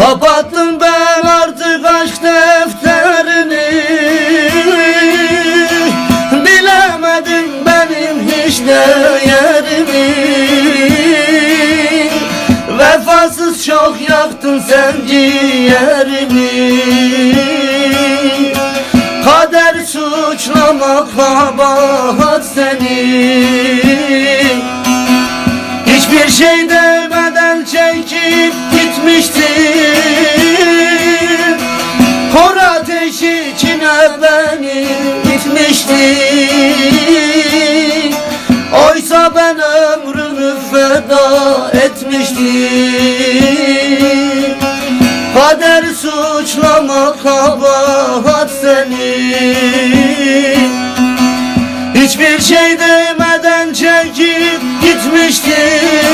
Kapattım ben artık aşk defterini, bilemedim benim hiç değerimi. Vefasız çok yaktın sen ciğerimi. Kader suçlama kabahat senin. Hiçbir şey demeden çekip gitmiştin. Kor ateşi içine beni itmiştin. Oysa ben ömrümü feda etmiştim. Kader suçlama kabahat senin. Hiçbir şey demeden çekip gitmiştin.